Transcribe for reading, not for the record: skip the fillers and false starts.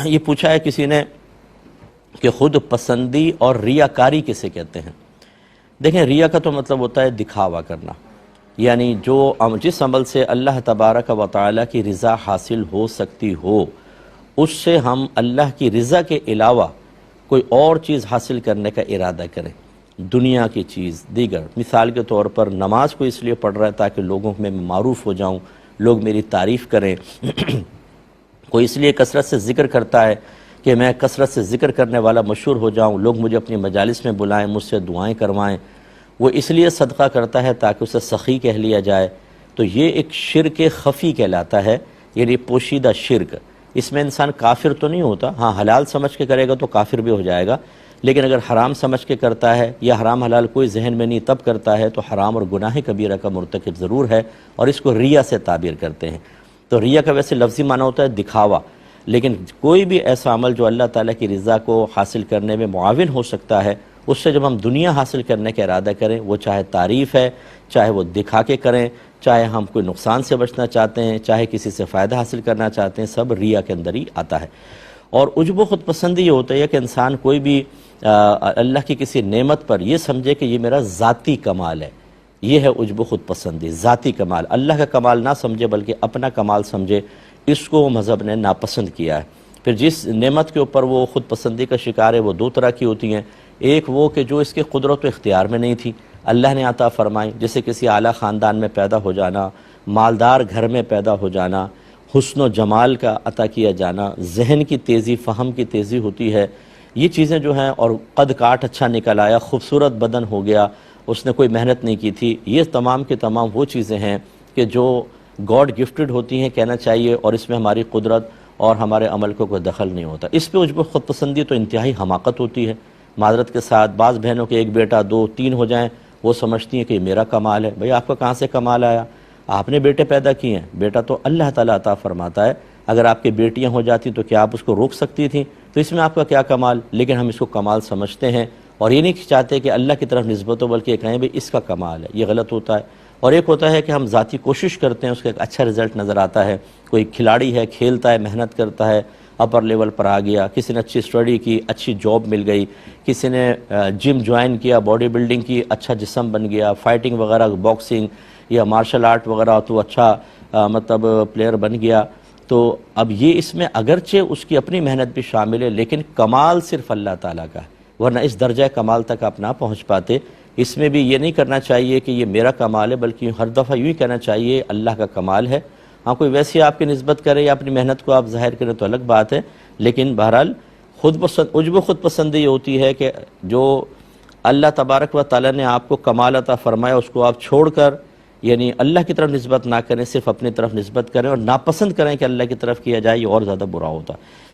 یہ پوچھا ہے کسی نے کہ خود پسندی اور ریاکاری کسے کہتے ہیں؟ دیکھیں، ریا کا تو مطلب ہوتا ہے دکھاوا کرنا، یعنی جس عمل سے اللہ تبارک و تعالیٰ کی رضا حاصل ہو سکتی ہو، اس سے ہم اللہ کی رضا کے علاوہ کوئی اور چیز حاصل کرنے کا ارادہ کریں، دنیا کی چیز دیگر۔ مثال کے طور پر نماز کو اس لیے پڑھ رہا ہے تاکہ لوگوں میں معروف ہو جاؤں، لوگ میری تعریف کریں۔ کوئی اس لیے کثرت سے ذکر کرتا ہے کہ میں کثرت سے ذکر کرنے والا مشہور ہو جاؤں، لوگ مجھے اپنی مجالس میں بلائیں، مجھ سے دعائیں کروائیں۔ وہ اس لیے صدقہ کرتا ہے تاکہ اسے سخی کہہ لیا جائے۔ تو یہ ایک شرک خفی کہلاتا ہے، یعنی پوشیدہ شرک۔ اس میں انسان کافر تو نہیں ہوتا، ہاں حلال سمجھ کے کرے گا تو کافر بھی ہو جائے گا، لیکن اگر حرام سمجھ کے کرتا ہے یا حرام حلال کوئی ذہن میں نہیں تب کرتا ہے تو حرام اور گناہ کبیرہ کا مرتکب ضرور ہے، اور اس کو ریا سے تعبیر کرتے ہیں۔ تو ریا کا ویسے لفظی معنی ہوتا ہے دکھاوا، لیکن کوئی بھی ایسا عمل جو اللہ تعالیٰ کی رضا کو حاصل کرنے میں معاون ہو سکتا ہے، اس سے جب ہم دنیا حاصل کرنے کا ارادہ کریں، وہ چاہے تعریف ہے، چاہے وہ دکھا کے کریں، چاہے ہم کوئی نقصان سے بچنا چاہتے ہیں، چاہے کسی سے فائدہ حاصل کرنا چاہتے ہیں، سب ریا کے اندر ہی آتا ہے۔ اور عجب و خود پسندی یہ ہوتا ہے کہ انسان کوئی بھی اللہ کی کسی نعمت پر یہ سمجھے کہ یہ میرا ذاتی کمال ہے، یہ ہے عجب و خود پسندی، ذاتی کمال۔ اللہ کا کمال نہ سمجھے بلکہ اپنا کمال سمجھے، اس کو مذہب نے ناپسند کیا ہے۔ پھر جس نعمت کے اوپر وہ خود پسندی کا شکار ہے وہ دو طرح کی ہوتی ہیں، ایک وہ کہ جو اس کے قدرت و اختیار میں نہیں تھی، اللہ نے عطا فرمائی، جیسے کسی اعلیٰ خاندان میں پیدا ہو جانا، مالدار گھر میں پیدا ہو جانا، حسن و جمال کا عطا کیا جانا، ذہن کی تیزی، فہم کی تیزی ہوتی ہے، یہ چیزیں جو ہیں، اور قد کاٹ اچھا نکل آیا، خوبصورت بدن ہو گیا، اس نے کوئی محنت نہیں کی تھی، یہ تمام کے تمام وہ چیزیں ہیں کہ جو گاڈ گفٹڈ ہوتی ہیں کہنا چاہیے، اور اس میں ہماری قدرت اور ہمارے عمل کو کوئی دخل نہیں ہوتا۔ اس پہ عجب و خود پسندی تو انتہائی حماقت ہوتی ہے۔ معذرت کے ساتھ بعض بہنوں کے ایک بیٹا، دو، تین ہو جائیں، وہ سمجھتی ہیں کہ یہ میرا کمال ہے۔ بھئی آپ کا کہاں سے کمال آیا؟ آپ نے بیٹے پیدا کیے ہیں، بیٹا تو اللہ تعالیٰ عطا فرماتا ہے، اگر آپ کی بیٹیاں ہو جاتی تو کیا آپ اس کو روک سکتی تھیں؟ تو اس میں آپ کا کیا کمال؟ لیکن ہم اس کو کمال سمجھتے ہیں، اور یہ نہیں چاہتے کہ اللہ کی طرف نسبت ہو، بلکہ کہیں بھی اس کا کمال ہے، یہ غلط ہوتا ہے۔ اور ایک ہوتا ہے کہ ہم ذاتی کوشش کرتے ہیں، اس کا ایک اچھا رزلٹ نظر آتا ہے، کوئی کھلاڑی ہے، کھیلتا ہے، محنت کرتا ہے، اپر لیول پر آ گیا، کسی نے اچھی اسٹڈی کی، اچھی جاب مل گئی، کسی نے جم جوائن کیا، باڈی بلڈنگ کی، اچھا جسم بن گیا، فائٹنگ وغیرہ، باکسنگ یا مارشل آرٹ وغیرہ تو اچھا مطلب پلیئر بن گیا۔ تو اب یہ اس میں اگرچہ اس کی اپنی محنت بھی شامل ہے، لیکن کمال صرف اللہ تعالیٰ کا ہے، ورنہ اس درجہ کمال تک آپ نہ پہنچ پاتے۔ اس میں بھی یہ نہیں کرنا چاہیے کہ یہ میرا کمال ہے، بلکہ ہر دفعہ یوں ہی کہنا چاہیے اللہ کا کمال ہے۔ ہاں کوئی ویسی آپ کی نسبت کرے یا اپنی محنت کو آپ ظاہر کریں تو الگ بات ہے، لیکن بہرحال عجب و خود پسندی یہ ہوتی ہے کہ جو اللہ تبارک و تعالیٰ نے آپ کو کمال عطا فرمایا، اس کو آپ چھوڑ کر یعنی اللہ کی طرف نسبت نہ کریں، صرف اپنی طرف نسبت کریں، اور ناپسند کریں کہ اللہ کی طرف کیا جائے، یہ اور زیادہ برا ہوتا ہے۔